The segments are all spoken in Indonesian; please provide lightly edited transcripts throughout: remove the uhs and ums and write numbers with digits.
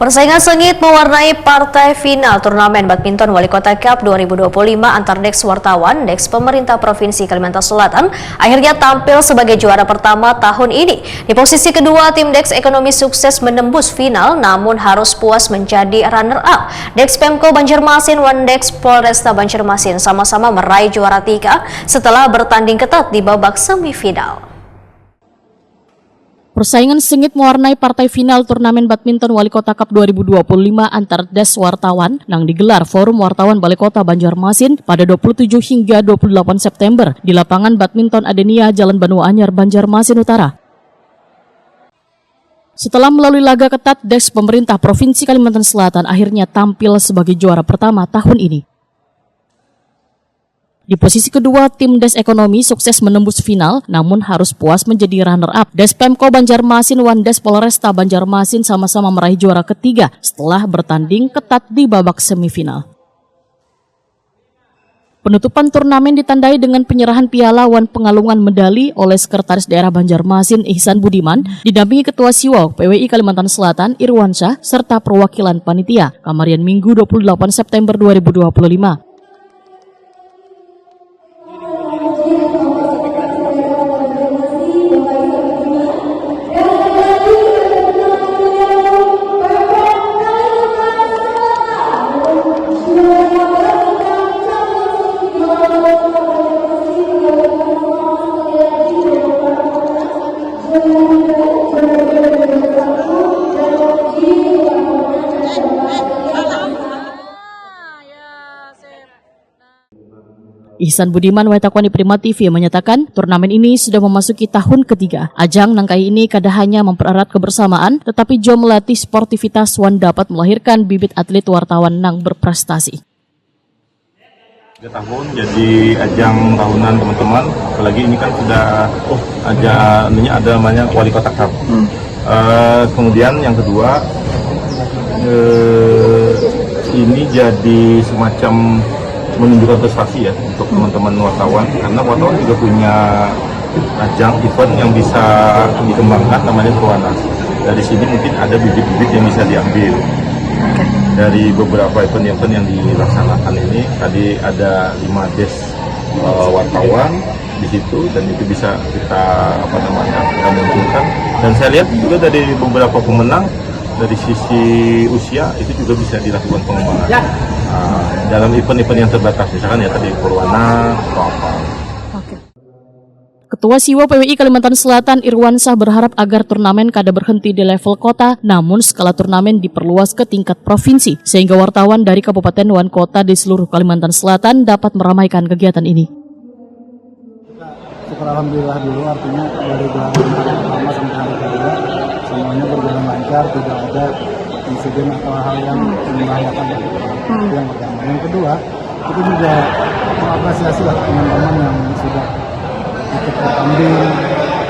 Persaingan sengit mewarnai partai final turnamen badminton Wali Kota Cup 2025 antar Dex wartawan Dex pemerintah Provinsi Kalimantan Selatan akhirnya tampil sebagai juara pertama tahun ini. Di posisi kedua, tim Dex Ekonomi sukses menembus final namun harus puas menjadi runner-up. Dex Pemko Banjarmasin dan Dex Polresta Banjarmasin sama-sama meraih juara 3 setelah bertanding ketat di babak semifinal. Persaingan sengit mewarnai partai final turnamen badminton Wali Kota Cup 2025 antar Des wartawan yang digelar Forum Wartawan Balai Kota Banjarmasin pada 27 hingga 28 September di lapangan badminton Adenia Jalan Banu Anyar, Banjarmasin Utara. Setelah melalui laga ketat, Des pemerintah Provinsi Kalimantan Selatan akhirnya tampil sebagai juara pertama tahun ini. Di posisi kedua, tim Des Ekonomi sukses menembus final, namun harus puas menjadi runner-up. Des Pemko Banjarmasin dan Des Polresta Banjarmasin sama-sama meraih juara ketiga setelah bertanding ketat di babak semifinal. Penutupan turnamen ditandai dengan penyerahan piala dan pengalungan medali oleh Sekretaris Daerah Banjarmasin Ihsan Budiman, didampingi Ketua Siwak PWI Kalimantan Selatan Irwansyah, serta perwakilan panitia Kamarian Minggu 28 September 2025. Ihsan Budiman Waitakwani Prima TV menyatakan turnamen ini sudah memasuki tahun ketiga. Ajang nangkai ini kada hanya mempererat kebersamaan, tetapi juga melatih sportivitas wan dapat melahirkan bibit atlet wartawan nang berprestasi. 3 tahun jadi ajang tahunan teman-teman, apalagi ini kan sudah ada namanya Wali Kota Cup. Kemudian yang kedua, ini jadi semacam menunjukkan prestasi ya untuk teman-teman wartawan, karena wartawan juga punya ajang event yang bisa dikembangkan namanya Perwanas. Dari sini mungkin ada bibit-bibit yang bisa diambil dari beberapa event-event yang dilaksanakan ini. Tadi ada 5 des wartawan di situ, dan itu bisa kita kita munculkan. Dan saya lihat juga dari beberapa pemenang dari sisi usia itu juga bisa dilakukan pengembangan dalam event-event yang terbatas, misalkan ya tadi Purwana atau apa. Ketua Siwa PWI Kalimantan Selatan Irwansyah berharap agar turnamen kada berhenti di level kota, namun skala turnamen diperluas ke tingkat provinsi, sehingga wartawan dari kabupaten dan kota di seluruh Kalimantan Selatan dapat meramaikan kegiatan ini. Syukur alhamdulillah dulu, artinya dari gelaran pertama sampai hari kedua semuanya berjalan lancar, tidak ada insiden atau hal yang membahayakan. Itu yang pertama. Yang kedua, kita juga mengapresiasi lah teman-teman yang sudah ikut bertanding,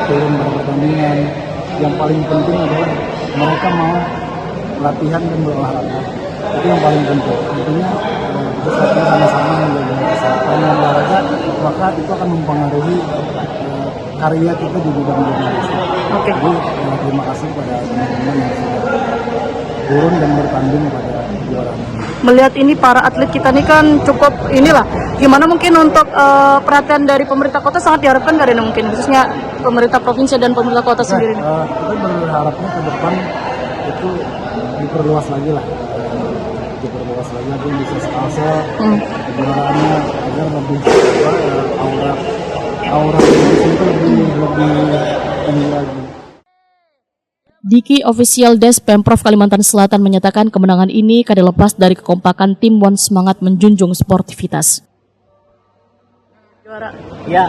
turun berpertandingan. Yang paling penting adalah mereka mau latihan dan berolahraga. Itu yang paling penting. Tentunya kita sama-sama menjaga kesehatan dan olahraga, maka itu akan mempengaruhi karya kita di bidang jurnalistik. Jadi terima kasih kepada teman-teman yang sudah turun dan bertanding pada kejuaraan ini. Melihat ini para atlet kita ini kan cukup gimana mungkin untuk perhatian dari pemerintah kota sangat diharapkan dari mungkin khususnya pemerintah provinsi dan pemerintah kota sendiri. Kita berharapnya ke depan itu diperluas lagi lah, bisa sekalian kejuaraannya agar lebih aura itu lebih tinggi lagi. Diki Official Des Pemprov Kalimantan Selatan menyatakan kemenangan ini kada lepas dari kekompakan tim wan semangat menjunjung sportivitas. Ya,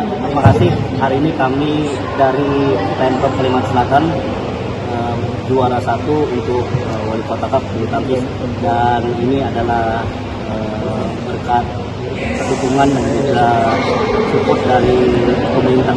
terima kasih. Hari ini kami dari Pemprov Kalimantan Selatan juara 1 untuk Wali Kota Cup Bulu Tangkis, dan ini adalah berkat dukungan dan juga support dari pemerintah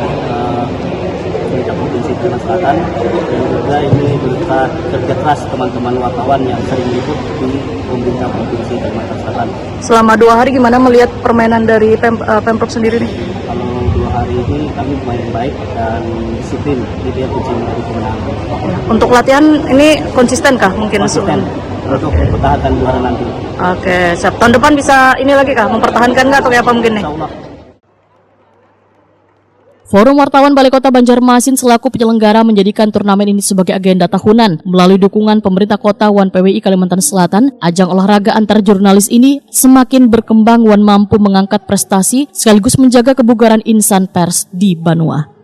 Provinsi Kalimantan Selatan, dan juga ini berkat kerja keras teman-teman wartawan yang sering ikut di pemerintah Provinsi Kalimantan Selatan. Selama 2 hari gimana melihat permainan dari Pemprov sendiri nih? Kalau 2 hari ini kami main baik dan disiplin, itu yang kunci dari kemenangan. Untuk latihan ini konsisten kah mungkin? Konsisten untuk mempertahankan juara nanti. Oke, siap. Tahun depan bisa ini lagi kah? Mempertahankan nggak atau kayak apa mungkin nih? Insya Allah. Forum Wartawan Balai Kota Banjarmasin selaku penyelenggara menjadikan turnamen ini sebagai agenda tahunan. Melalui dukungan pemerintah kota Wan PWI Kalimantan Selatan, ajang olahraga antar jurnalis ini semakin berkembang. Wan mampu mengangkat prestasi sekaligus menjaga kebugaran insan pers di Banua.